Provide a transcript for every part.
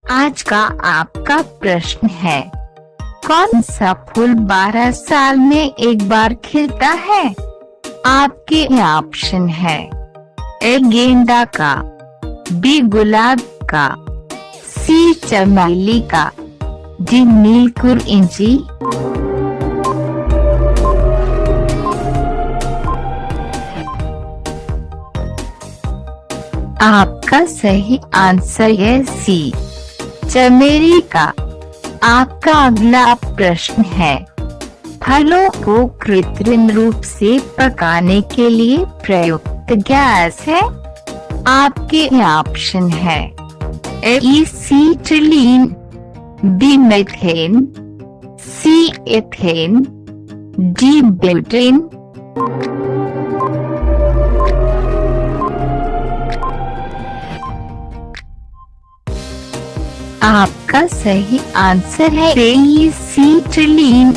आज का आपका प्रश्न है, कौन सा फूल 12 साल में एक बार खिलता है? आपके ऑप्शन है ए गेंदा का, बी गुलाब का, सी चमेली का, डी नीलकुरिंची। आपका सही आंसर है सी चमेली का। आपका अगला प्रश्न है, फलों को कृत्रिम रूप से पकाने के लिए प्रयुक्त गैस है? आपके ऑप्शन है ए एसीटिलीन, बी मीथेन, सी एथेन, डी ब्यूटेन। आपका सही आंसर है एसीटिलीन।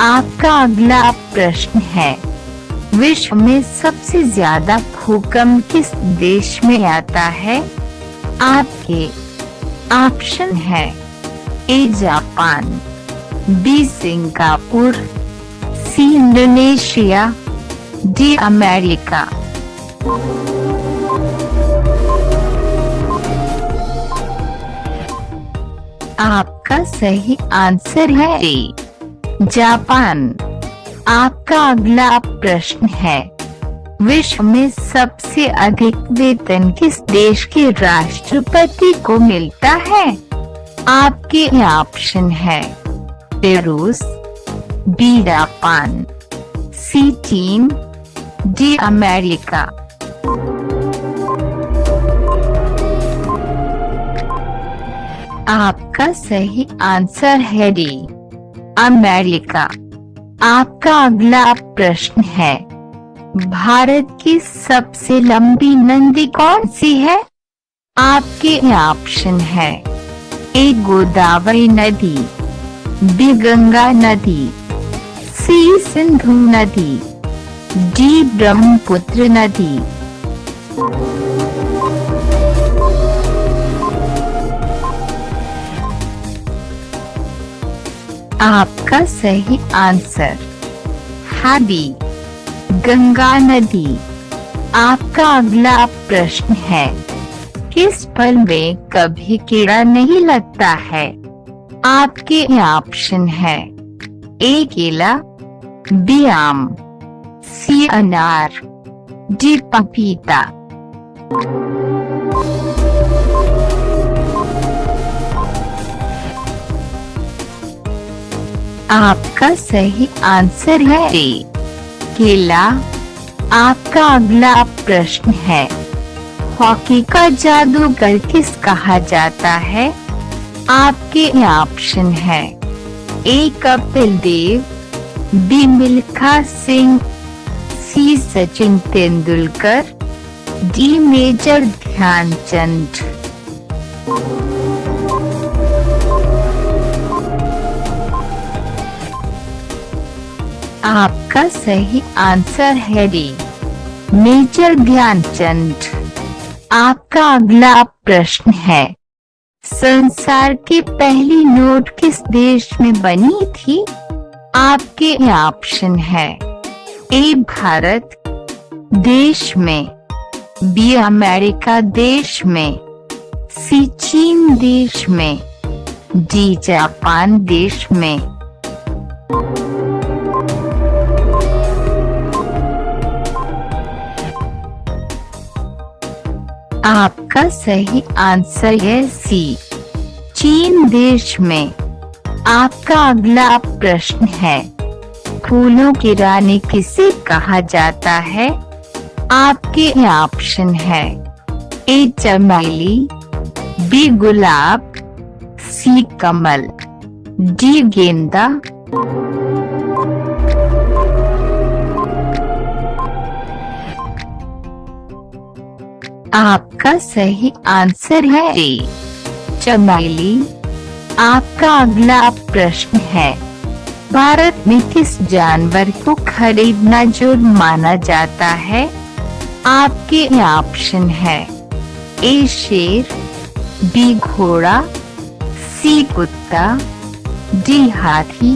आपका अगला प्रश्न है, विश्व में सबसे ज्यादा भूकंप किस देश में आता है? आपके ऑप्शन है A Japan, B Singapore, C Indonesia, D America. आपका सही आंसर है ए जापान। आपका अगला प्रश्न है, विश्व में सबसे अधिक वेतन किस देश के राष्ट्रपति को मिलता है? आपके ऑप्शन है ए रूस, बी जापान, सी चीन, डी अमेरिका। आपका सही आंसर है डी अमेरिका। आपका अगला प्रश्न है, भारत की सबसे लंबी नदी कौन सी है? आपके ऑप्शन है ए गोदावरी नदी, बी गंगा नदी, सी सिंधु नदी, डी ब्रह्मपुत्र नदी। आपका सही आंसर है बी गंगा नदी। आपका अगला प्रश्न है, किस फल में कभी कीड़ा नहीं लगता है? आपके ऑप्शन है ए केला, बी आम, सी अनार, डी पपीता। आपका सही आंसर है ए केला। आपका अगला प्रश्न है, हॉकी का जादूगर किस कहा जाता है? आपके ऑप्शन है ए कपिल देव, बी मिल्खा सिंह, सी सचिन तेंदुलकर, डी मेजर ध्यानचंद। आपका सही आंसर है डी मेजर ध्यानचंद। आपका अगला प्रश्न है, संसार की पहली नोट किस देश में बनी थी? आपके ऑप्शन है ए भारत देश में, बी अमेरिका देश में, सी चीन देश में, डी जापान देश में। आपका सही आंसर है सी चीन देश में। आपका अगला प्रश्न है, फूलों की रानी किसे कहा जाता है? आपके ऑप्शन है ए चमेली, बी गुलाब, सी कमल, डी गेंदा। आपका सही आंसर है ए चमेली। आपका अगला प्रश्न है, भारत में किस जानवर को खरीदना जुर्म माना जाता है? आपके ऑप्शन है ए शेर, बी घोड़ा, सी कुत्ता, डी हाथी।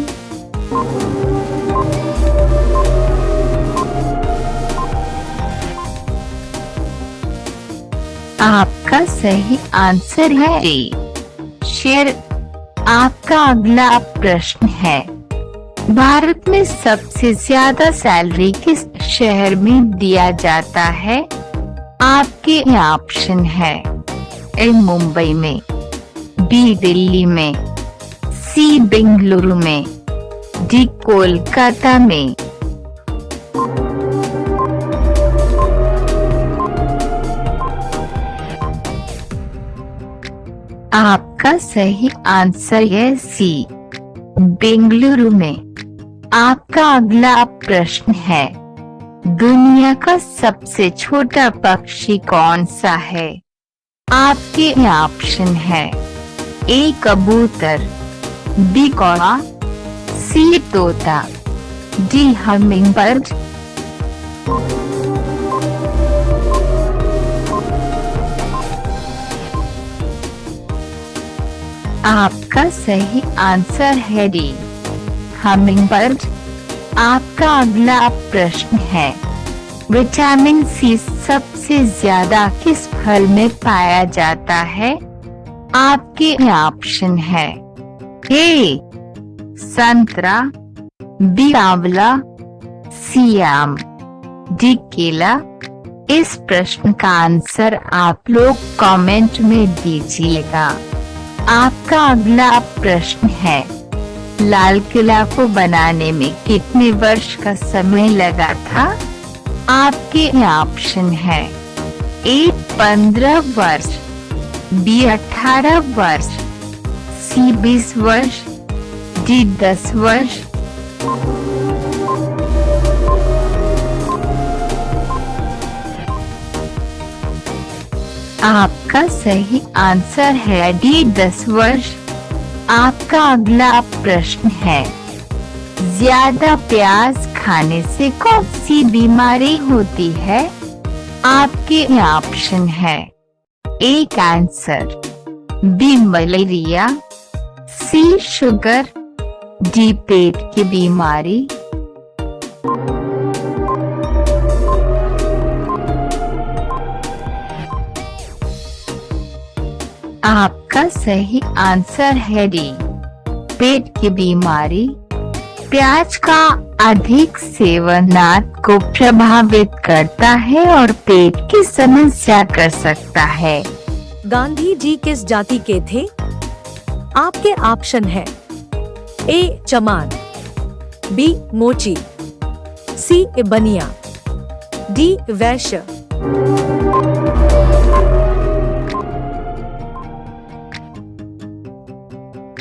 आपका सही आंसर है डी शेर। आपका अगला प्रश्न है, भारत में सबसे ज्यादा सैलरी किस शहर में दिया जाता है? आपके ऑप्शन है ए मुंबई में, बी दिल्ली में, सी बेंगलुरु में, डी कोलकाता में। आपका सही आंसर है सी बेंगलुरु में। आपका अगला प्रश्न है, दुनिया का सबसे छोटा पक्षी कौन सा है? आपके ऑप्शन है ए कबूतर, बी कौवा, सी तोता, डी हमिंगबर्ड। आपका सही आंसर है डी हमिंगबर्ड। आपका अगला प्रश्न है, विटामिन सी सबसे ज्यादा किस फल में पाया जाता है? आपके ऑप्शन है ए संतरा, बी आंवला, सी आम, डी केला। इस प्रश्न का आंसर आप लोग कमेंट में दीजिएगा। आपका अगला प्रश्न है, लाल किला को बनाने में कितने वर्ष का समय लगा था? आपके ऑप्शन है ए 15 वर्ष, बी 18 वर्ष, सी 20 वर्ष, डी 10 वर्ष। आपका सही आंसर है डी 10 वर्ष। आपका अगला प्रश्न है, ज्यादा प्याज खाने से कौन सी बीमारी होती है? आपके ऑप्शन है ए कैंसर, बी मलेरिया, सी शुगर, डी पेट की बीमारी। आपका सही आंसर है डी पेट की बीमारी। प्याज का अधिक सेवन आंत को प्रभावित करता है और पेट की समस्या कर सकता है। गांधी जी किस जाति के थे? आपके ऑप्शन है ए चमार, बी मोची, सी बनिया, डी वैश्य।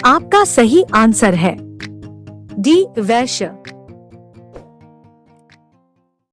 आपका सही आंसर है डी वैश्य।